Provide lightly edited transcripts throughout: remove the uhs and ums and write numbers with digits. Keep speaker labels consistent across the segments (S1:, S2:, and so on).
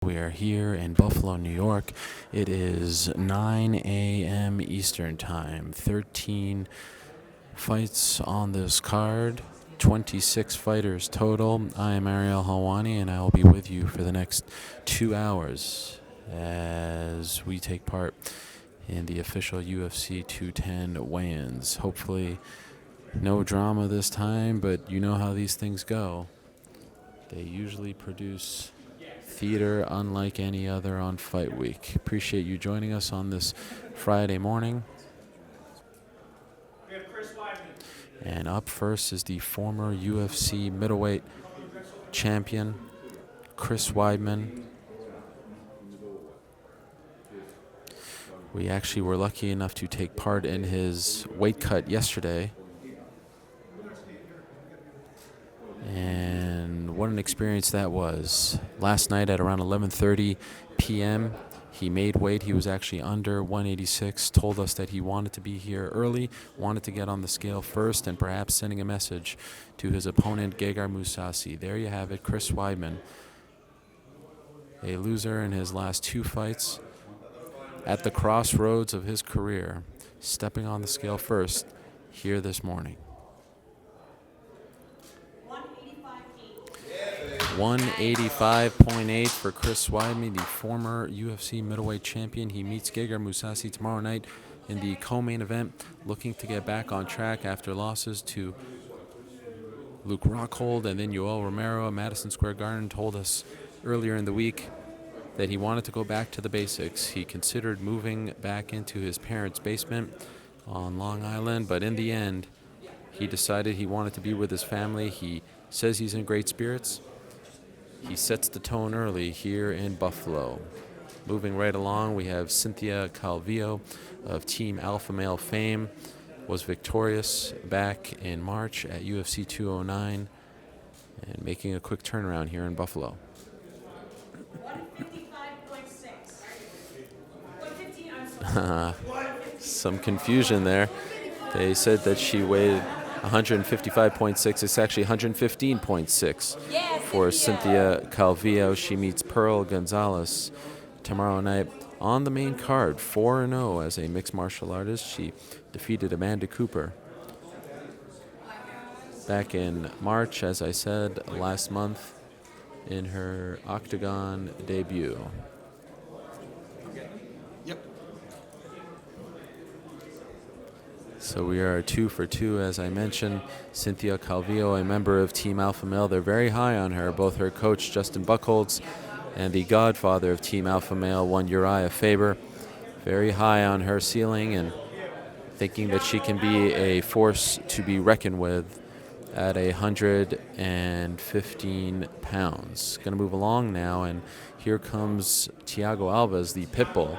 S1: We are here in Buffalo, New York. It is 9 a.m. Eastern Time. 13 fights on this card, 26 fighters total. I am Ariel Helwani, and I will be with you for the next 2 hours as we take part in the official UFC 210 weigh-ins. Hopefully, no drama this time, but you know how these things go. They usually produce theater unlike any other on Fight Week. Appreciate you joining us on this Friday morning. And up first is the former UFC middleweight champion, Chris Weidman. We actually were lucky enough to take part in his weight cut yesterday. And what an experience that was. Last night at around 11:30 p.m., he made weight. He was actually under 186, told us that he wanted to be here early, wanted to get on the scale first, and perhaps sending a message to his opponent, Gegard Mousasi. There you have it, Chris Weidman, a loser in his last two fights, at the crossroads of his career, stepping on the scale first here this morning. 185.8 for Chris Weidman, the former UFC middleweight champion. He meets Gegard Mousasi tomorrow night in the co-main event, looking to get back on track after losses to Luke Rockhold and then Yoel Romero at Madison Square Garden. Told us earlier in the week that he wanted to go back to the basics. He considered moving back into his parents' basement on Long Island, but in the end, he decided he wanted to be with his family. He says he's in great spirits. He sets the tone early here in Buffalo. Moving right along, we have Cynthia Calvillo of Team Alpha Male fame. Was victorious back in March at UFC 209 and making a quick turnaround here in Buffalo. 155.6. Some confusion there. They said that she weighed 155.6. It's actually 115.6 for Cynthia Calvillo. She meets Pearl Gonzalez tomorrow night on the main card, 4-0 as a mixed martial artist. She defeated Amanda Cooper back in March, as I said, last month in her Octagon debut. So we are 2 for 2, as I mentioned. Cynthia Calvillo, a member of Team Alpha Male. They're very high on her. Both her coach, Justin Buchholz, and the godfather of Team Alpha Male, one Uriah Faber. Very high on her ceiling and thinking that she can be a force to be reckoned with at 115 pounds. Going to move along now, and here comes Thiago Alves, the Pitbull.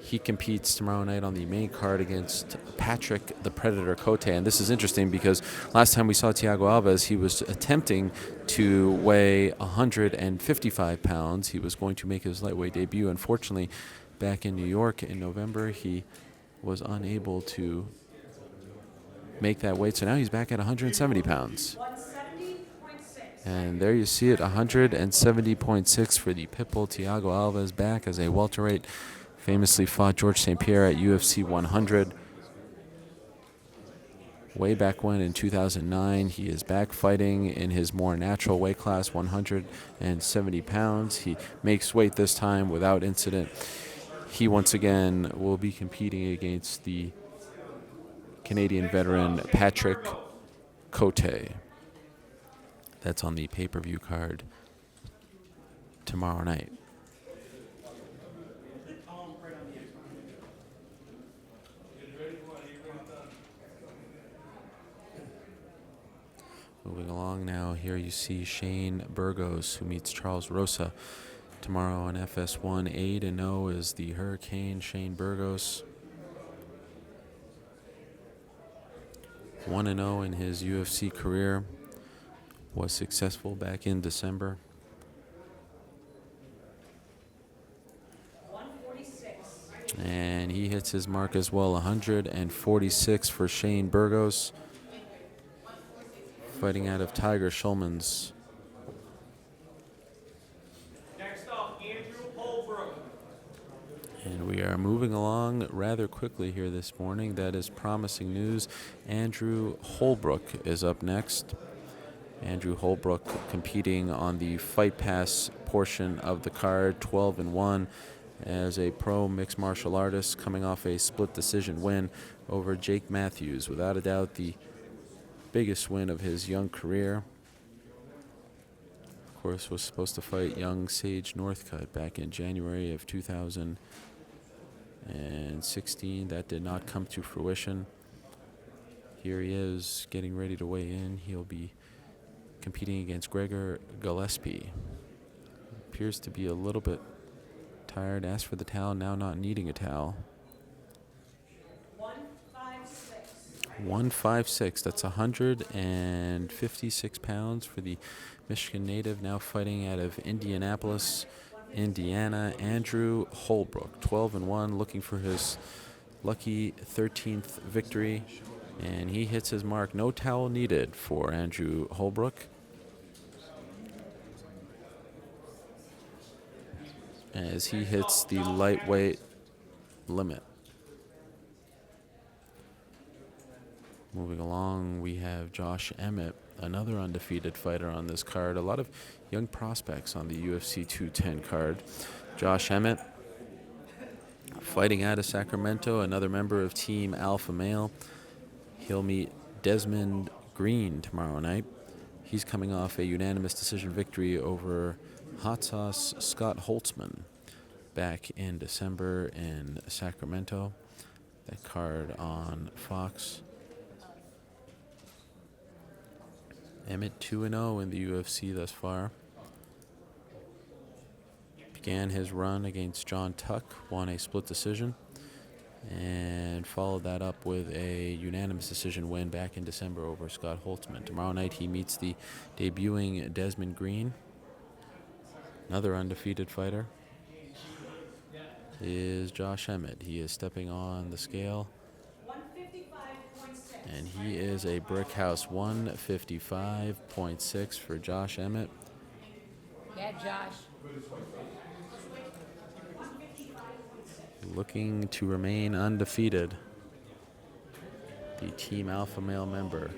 S1: He competes tomorrow night on the main card against Patrick the Predator Cote. And this is interesting because last time we saw Thiago Alves, he was attempting to weigh 155 pounds. He was going to make his lightweight debut. Unfortunately, back in New York in November, he was unable to make that weight. So now he's back at 170 pounds. And there you see it, 170.6 for the Pitbull Thiago Alves, back as a welterweight. Famously fought George St. Pierre at UFC 100. Way back when in 2009, he is back fighting in his more natural weight class, 170 pounds. He makes weight this time without incident. He once again will be competing against the Canadian veteran Patrick Cote. That's on the pay-per-view card tomorrow night. Moving along now, here you see Shane Burgos, who meets Charles Rosa tomorrow on FS1. 8-0 is the Hurricane Shane Burgos. 1-0 in his UFC career. Was successful back in December. 146. And he hits his mark as well, 146 for Shane Burgos, fighting out of Tiger Schulman's.
S2: Next up, in
S1: And we are moving along rather quickly here this morning. That is promising news. Andrew Holbrook is up next. Andrew Holbrook competing on the Fight Pass portion of the card, 12-1 as a pro mixed martial artist, coming off a split decision win over Jake Matthews. Without a doubt, the biggest win of his young career. Of course, was supposed to fight young Sage Northcutt back in January of 2016. That did not come to fruition. Here he is getting ready to weigh in. He'll be competing against Gregor Gillespie. Appears to be a little bit tired. Asked for the towel, now not needing a towel. 156. That's 156 pounds for the Michigan native, now fighting out of Indianapolis, Indiana. Andrew Holbrook, 12-1, looking for his lucky 13th victory, and he hits his mark. No towel needed for Andrew Holbrook, as he hits the lightweight limit. Moving along, we have Josh Emmett, another undefeated fighter on this card. A lot of young prospects on the UFC 210 card. Josh Emmett, fighting out of Sacramento, another member of Team Alpha Male. He'll meet Desmond Green tomorrow night. He's coming off a unanimous decision victory over Hot Sauce Scott Holtzman back in December in Sacramento. That card on Fox. Emmett 2-0 in the UFC thus far. Began his run against John Tuck, won a split decision, and followed that up with a unanimous decision win back in December over Scott Holtzman. Tomorrow night he meets the debuting Desmond Green, another undefeated fighter. Is Josh Emmett. He is stepping on the scale, and he is a brick house. 155.6 for Josh Emmett.
S2: Yeah, Josh.
S1: Looking to remain undefeated. The Team Alpha Male member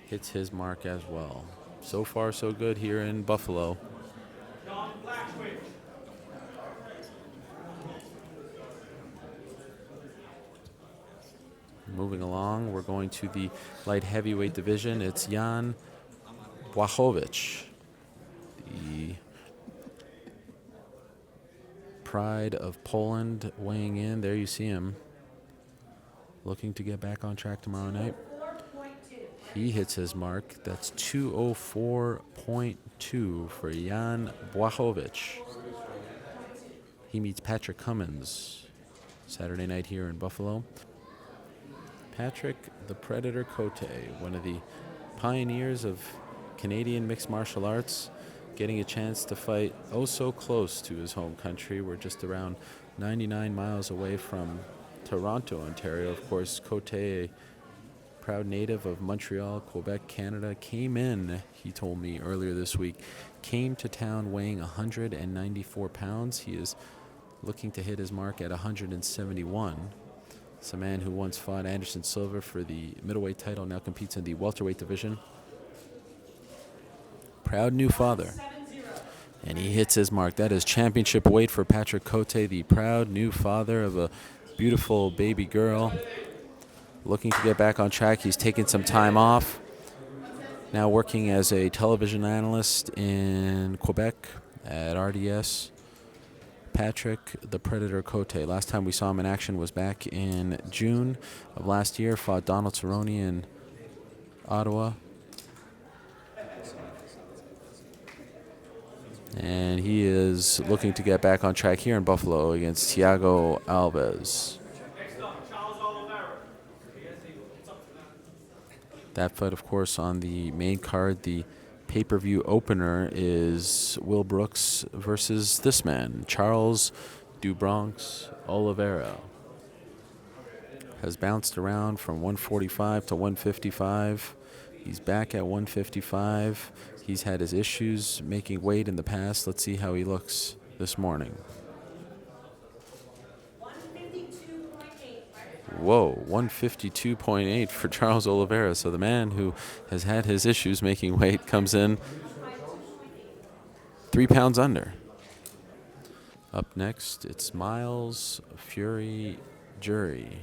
S1: hits his mark as well. So far, so good here in Buffalo. Moving along, we're going to the light heavyweight division. It's Jan Błachowicz, the pride of Poland, weighing in. There you see him, looking to get back on track tomorrow night. He hits his mark. That's 204.2 for Jan Błachowicz. He meets Patrick Cummins Saturday night here in Buffalo. Patrick the Predator Cote, one of the pioneers of Canadian mixed martial arts, getting a chance to fight oh so close to his home country. We're just around 99 miles away from Toronto, Ontario. Of course, Cote, a proud native of Montreal, Quebec, Canada, came in, he told me earlier this week, came to town weighing 194 pounds. He is looking to hit his mark at 171. It's a man who once fought Anderson Silva for the middleweight title, now competes in the welterweight division. Proud new father. And he hits his mark. That is championship weight for Patrick Cote, the proud new father of a beautiful baby girl. Looking to get back on track. He's taken some time off. Now working as a television analyst in Quebec at RDS. Patrick the Predator Cote. Last time we saw him in action was back in June of last year. Fought Donald Cerrone in Ottawa. And he is looking to get back on track here in Buffalo against Thiago Alves. That fight, of course, on the main card, the pay-per-view opener, is Will Brooks versus this man, Charles do Bronx Oliveira. Has bounced around from 145 to 155. He's back at 155. He's had his issues making weight in the past. Let's see how he looks this morning. Whoa, 152.8 for Charles Oliveira. So the man who has had his issues making weight comes in 3 pounds under. Up next, it's Miles Fury Jury.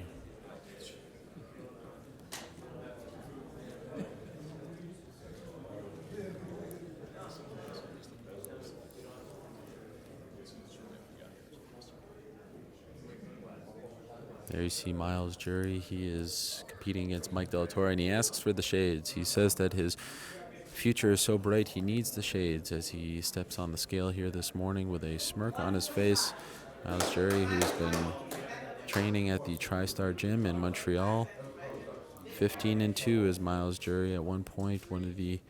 S1: There you see Miles Jury. He is competing against Mike Del Toro, and he asks for the shades. He says that his future is so bright he needs the shades as he steps on the scale here this morning with a smirk on his face. Miles Jury, who's been training at the TriStar Gym in Montreal. 15-2 is Miles Jury. At one point, one of the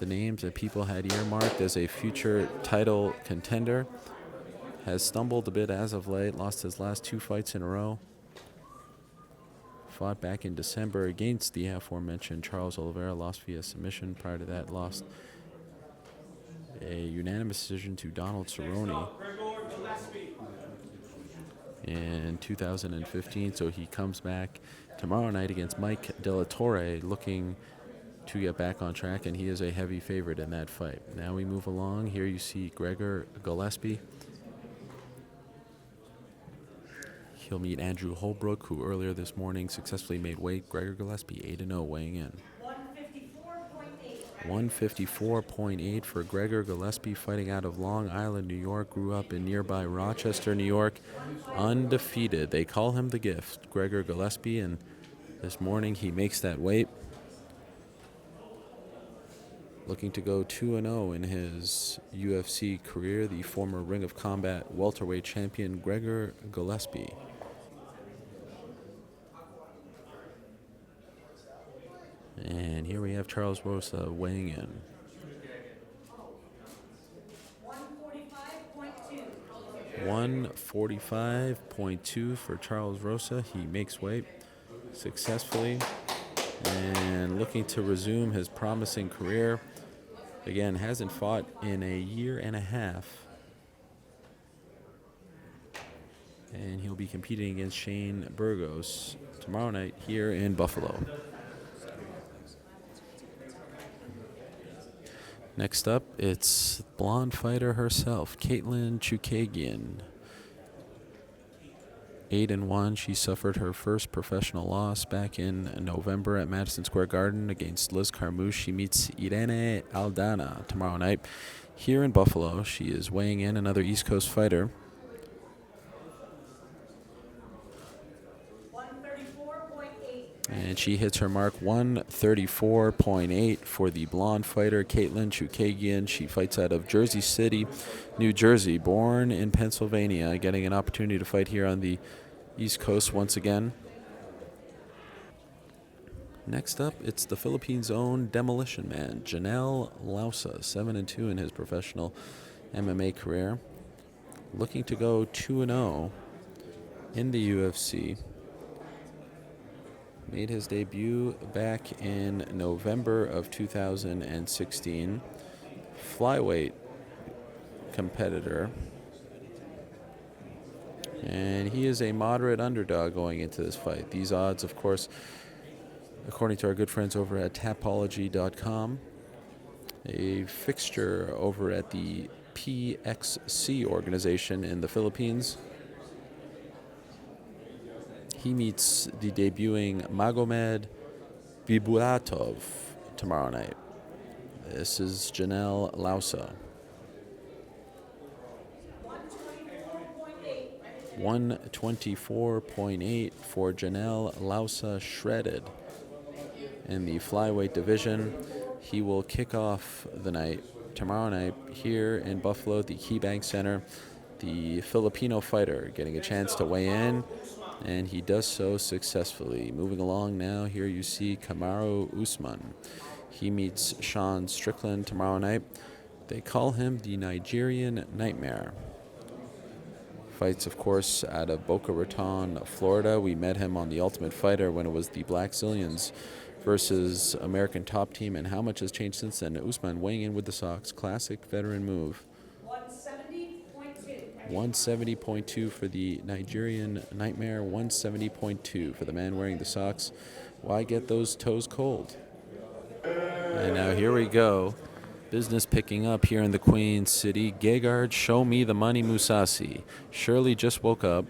S1: names that people had earmarked as a future title contender. Has stumbled a bit as of late, lost his last 2 fights in a row. Fought back in December against the aforementioned Charles Oliveira, lost via submission. Prior to that, lost a unanimous decision to Donald Cerrone in 2015. So he comes back tomorrow night against Mike De La Torre, looking to get back on track, and he is a heavy favorite in that fight. Now we move along. Here you see Gregor Gillespie. He'll meet Andrew Holbrook, who earlier this morning successfully made weight. Gregor Gillespie, 8-0, weighing in. 154.8 for Gregor Gillespie, fighting out of Long Island, New York. Grew up in nearby Rochester, New York. Undefeated. They call him the Gift, Gregor Gillespie, and this morning he makes that weight. Looking to go 2-0 in his UFC career, the former Ring of Combat welterweight champion Gregor Gillespie. And here we have Charles Rosa weighing in. 145.2 for Charles Rosa. He makes weight successfully and looking to resume his promising career. Again, hasn't fought in a year and a half. And he'll be competing against Shane Burgos tomorrow night here in Buffalo. Next up, it's blonde fighter herself, Katlyn Chookagian. 8-1. She suffered her first professional loss back in November at Madison Square Garden against Liz Carmouche. She meets Irene Aldana tomorrow night here in Buffalo. She is weighing in, another East Coast fighter. And she hits her mark, 134.8 for the blonde fighter, Katlyn Chookagian. She fights out of Jersey City, New Jersey, born in Pennsylvania, getting an opportunity to fight here on the East Coast once again. Next up, it's the Philippines' own Demolition Man, Janelle Lausa, 7-2 in his professional MMA career. Looking to go 2-0 in the UFC. Made his debut back in November of 2016. Flyweight competitor. And he is a moderate underdog going into this fight. These odds, of course, according to our good friends over at Tapology.com, a fixture over at the PXC organization in the Philippines. He meets the debuting Magomed Bibulatov tomorrow night. This is Janelle Lausa. 124.8 for Janelle Lausa, shredded in the flyweight division. He will kick off the night tomorrow night here in Buffalo at the KeyBank Center. The Filipino fighter getting a chance to weigh in, and he does so successfully. Moving along now, here you see Kamaru Usman. He meets Sean Strickland tomorrow night. They call him the Nigerian Nightmare. Fights, of course, out of Boca Raton, Florida. We met him on The Ultimate Fighter when it was the Black Zillions versus American Top Team, and how much has changed since then. Usman weighing in with the Sox. Classic veteran move.
S2: 170.2.
S1: 170.2 for the Nigerian Nightmare, 170.2 for the man wearing the socks. Why get those toes cold? And now here we go. Business picking up here in the Queen City. Gegard, show me the money, Musasi. Shirley just woke up.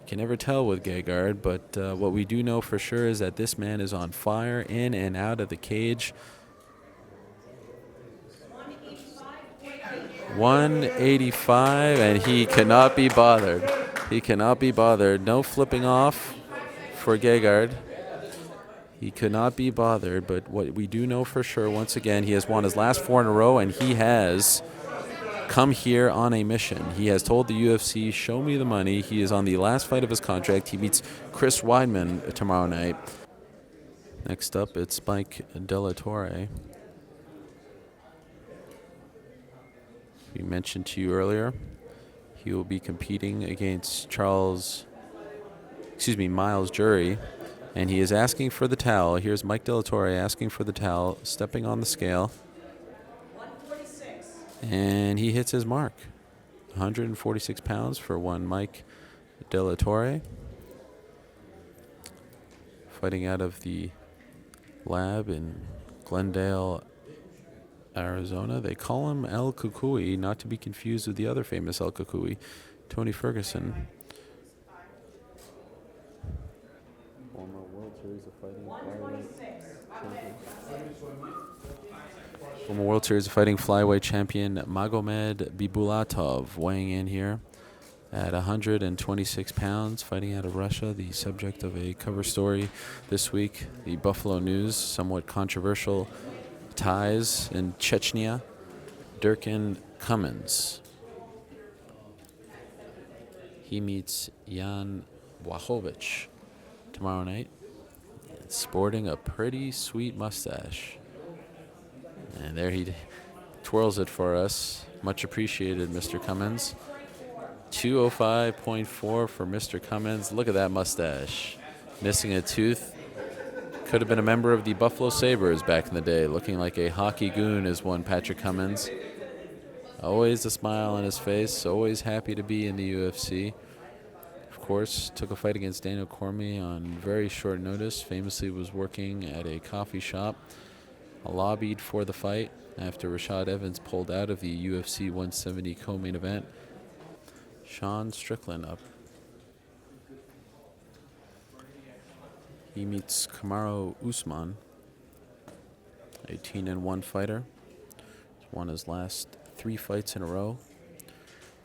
S1: Can never tell with Gegard, but what we do know for sure is that this man is on fire in and out of the cage. 185, and he cannot be bothered. He cannot be bothered. No flipping off for Gegard. He could not be bothered, but what we do know for sure, once again, he has won his last 4 in a row, and he has come here on a mission. He has told the UFC, show me the money. He is on the last fight of his contract. He meets Chris Weidman tomorrow night. Next up, it's Mike Della Torre. We mentioned to you earlier, he will be competing against Miles Jury, and he is asking for the towel. Here's Mike Della Torre asking for the towel, stepping on the scale.
S2: 146.
S1: And he hits his mark. 146 pounds for one Mike Della Torre. Fighting out of the lab in Glendale, Arizona. They call him El Kukui, not to be confused with the other famous El Kukui, Tony Ferguson. Former World Series of Fighting Former World Series of Fighting flyweight champion Magomed Bibulatov weighing in here at 126 pounds, fighting out of Russia, the subject of a cover story this week. The Buffalo News, somewhat controversial ties in Chechnya. Durkin Cummins. He meets Jan Blachowicz tomorrow night, sporting a pretty sweet mustache. And there he twirls it for us. Much appreciated, Mr. Cummins. 205.4 for Mr. Cummins. Look at that mustache. Missing a tooth. Could have been a member of the Buffalo Sabres back in the day, looking like a hockey goon as one Patrick Cummins. Always a smile on his face, always happy to be in the UFC. Of course, took a fight against Daniel Cormier on very short notice. Famously was working at a coffee shop. Lobbied for the fight after Rashad Evans pulled out of the UFC 170 co-main event. Sean Strickland up. He meets Kamaru Usman, 18-1 fighter. He's won his last 3 fights in a row,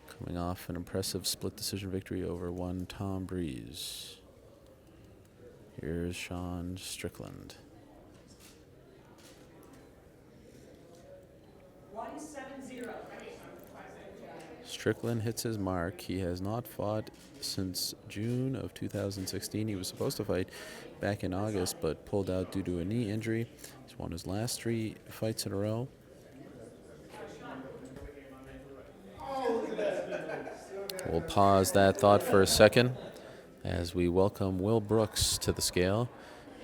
S1: coming off an impressive split decision victory over one Tom Breeze. Here's Sean Strickland.
S2: 170.
S1: Strickland hits his mark. He has not fought since June of 2016. He was supposed to fight back in August, but pulled out due to a knee injury. He's won his last 3 fights in a row. We'll pause that thought for a second as we welcome Will Brooks to the scale.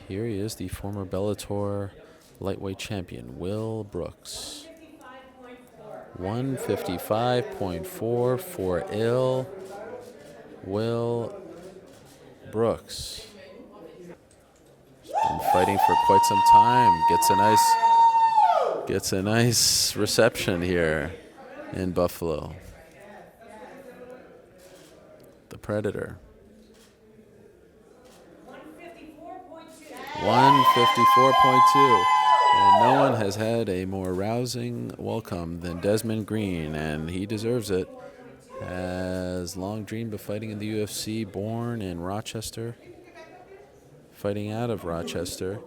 S1: Here he is, the former Bellator lightweight champion, Will Brooks. 155.4 for Will Brooks. Been fighting for quite some time. Gets a nice reception here in Buffalo. The Predator. 154.2. And no one has had a more rousing welcome than Desmond Green, and he deserves it. Has long dreamed of fighting in the UFC, born in Rochester, fighting out of Rochester.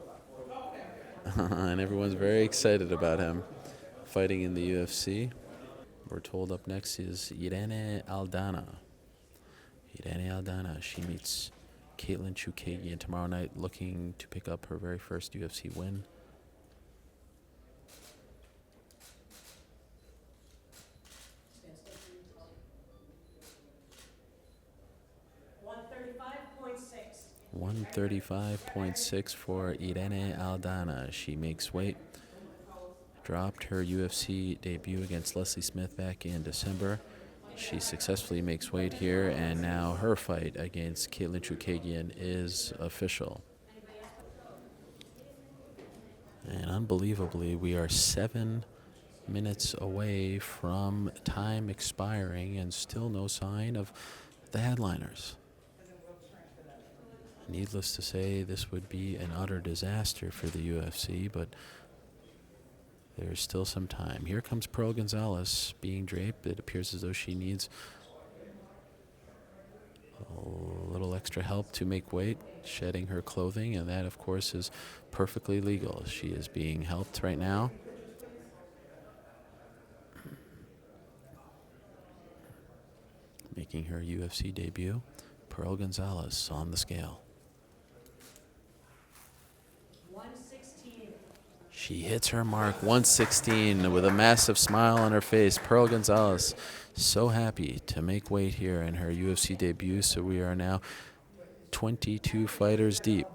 S1: And everyone's very excited about him fighting in the UFC. We're told up next is Irene Aldana. Irene Aldana, she meets Caitlin Chukagian tomorrow night, looking to pick up her very first UFC win. $135.6 for Irene Aldana. She makes weight. Dropped her UFC debut against Leslie Smith back in December. She successfully makes weight here, and now her fight against Caitlin Chukagian is official. And unbelievably, we are 7 minutes away from time expiring and still no sign of the headliners. Needless to say, this would be an utter disaster for the UFC, but there's still some time. Here comes Pearl Gonzalez being draped. It appears as though she needs a little extra help to make weight, shedding her clothing, and that, of course, is perfectly legal. She is being helped right now. Making her UFC debut, Pearl Gonzalez on the scale.
S2: 116.
S1: She hits her mark, 116, with a massive smile on her face. Pearl Gonzalez, so happy to make weight here in her UFC debut. So we are now 22 fighters deep.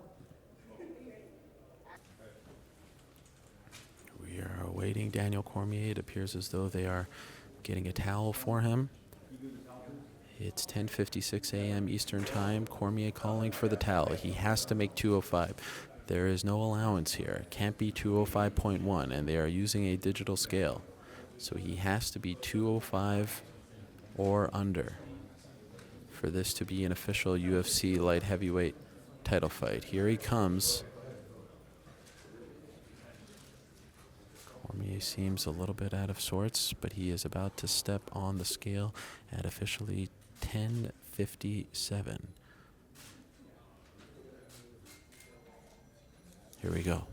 S1: We are awaiting Daniel Cormier. It appears as though they are getting a towel for him. It's 10:56 a.m. Eastern Time. Cormier calling for the towel. He has to make 205. There is no allowance here. It can't be 205.1, and they are using a digital scale. So he has to be 205 or under for this to be an official UFC light heavyweight title fight. Here he comes. Cormier seems a little bit out of sorts, but he is about to step on the scale at officially 10:57. Here we go.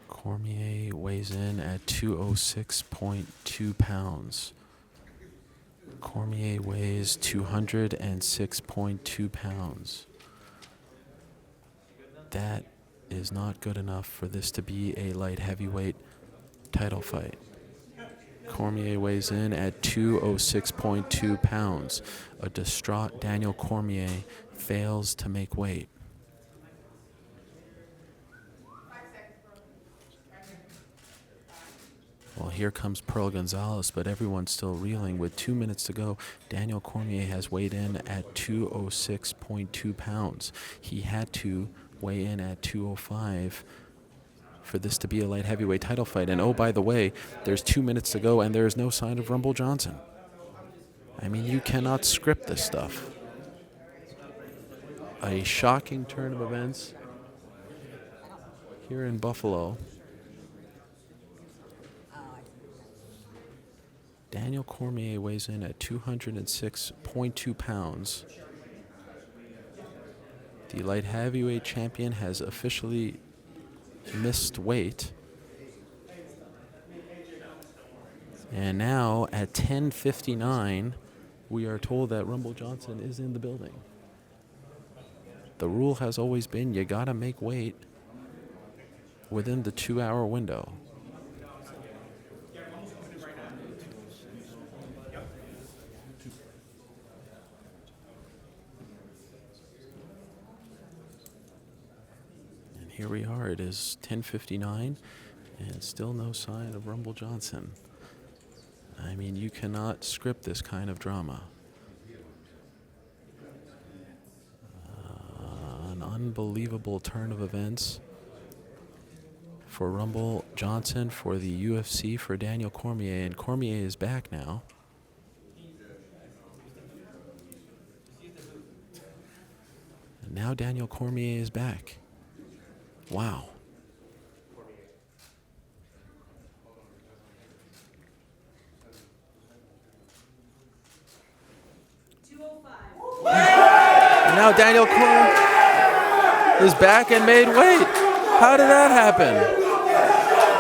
S1: Cormier weighs in at 206.2 pounds. Cormier weighs 206.2 pounds. That is not good enough for this to be a light heavyweight title fight. Cormier weighs in at 206.2 pounds. A distraught Daniel Cormier fails to make weight. Well, here comes Pearl Gonzalez, but everyone's still reeling. With 2 minutes to go, Daniel Cormier has weighed in at 206.2 pounds. He had to weigh in at 205 for this to be a light heavyweight title fight. And oh, by the way, there's 2 minutes to go, and there is no sign of Rumble Johnson. I mean, you cannot script this stuff. A shocking turn of events here in Buffalo. Daniel Cormier weighs in at 206.2 pounds. The light heavyweight champion has officially missed weight. And now at 10:59, we are told that Rumble Johnson is in the building. The rule has always been you gotta make weight within the 2-hour window. Here we are. It is 10:59, and still no sign of Rumble Johnson. I mean, you cannot script this kind of drama. An unbelievable turn of events for Rumble Johnson, for the UFC, for Daniel Cormier, and Cormier is back now. And now Daniel Cormier is back. Wow. And now Daniel Cormier is back and made weight. How did that happen?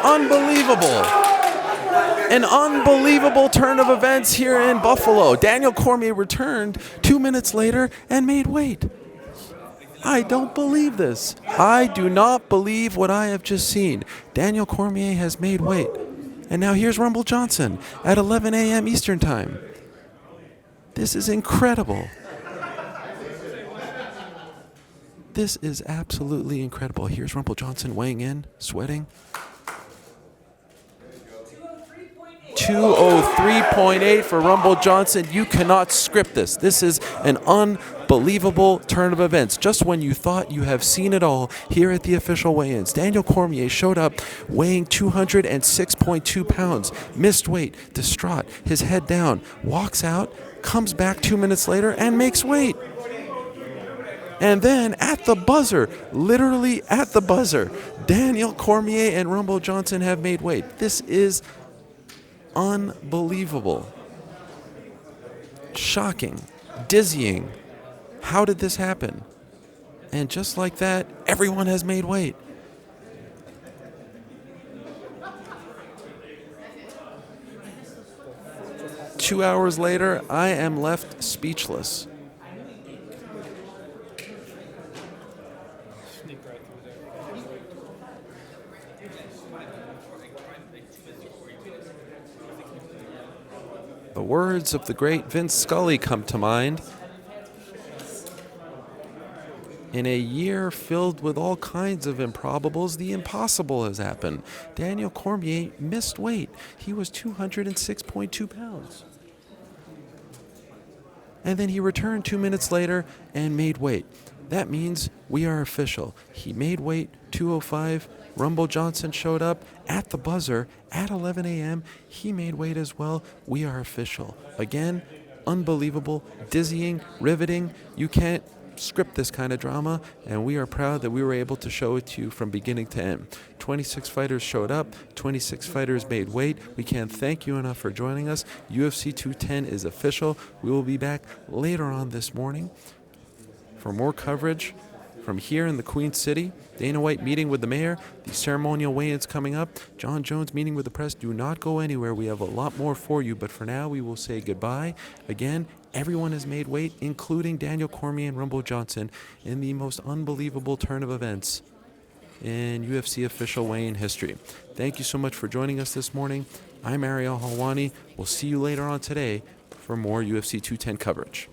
S1: Unbelievable. An unbelievable turn of events here in Buffalo. Daniel Cormier returned 2 minutes later and made weight. I don't believe this. I do not believe what I have just seen. Daniel Cormier has made weight. And now here's Rumble Johnson at 11 a.m. Eastern Time. This is incredible. This is absolutely incredible. Here's Rumble Johnson weighing in, sweating. 203.8 for Rumble Johnson. You cannot script this. This is an unbelievable turn of events. Just when you thought you have seen it all here at the official weigh-ins, Daniel Cormier showed up weighing 206.2 pounds, missed weight, distraught, his head down, walks out, comes back 2 minutes later and makes weight. And then at the buzzer, literally at the buzzer, Daniel Cormier and Rumble Johnson have made weight. This is unbelievable. Shocking. Dizzying. How did this happen? And just like that, everyone has made weight. Two hours later, I am left speechless. The words of the great Vince Scully come to mind. In a year filled with all kinds of improbables, the impossible has happened. Daniel Cormier missed weight. He was 206.2 pounds. And then he returned 2 minutes later and made weight. That means we are official. He made weight, 205. Rumble Johnson showed up at the buzzer at 11 a.m. He made weight as well. We are official. Again, unbelievable, dizzying, riveting. You can't script this kind of drama, and we are proud that we were able to show it to you from beginning to end. 26 fighters showed up. 26 fighters made weight. We can't thank you enough for joining us. UFC 210 is official. We will be back later on this morning for more coverage from here in the Queen City. Dana White meeting with the mayor, the ceremonial weigh-ins coming up, John Jones meeting with the press. Do not go anywhere. We have a lot more for you, but for now we will say goodbye. Again, everyone has made weight, including Daniel Cormier and Rumble Johnson, in the most unbelievable turn of events in UFC official weigh-in history. Thank you so much for joining us this morning. I'm Ariel Halwani. We'll see you later on today for more UFC 210 coverage.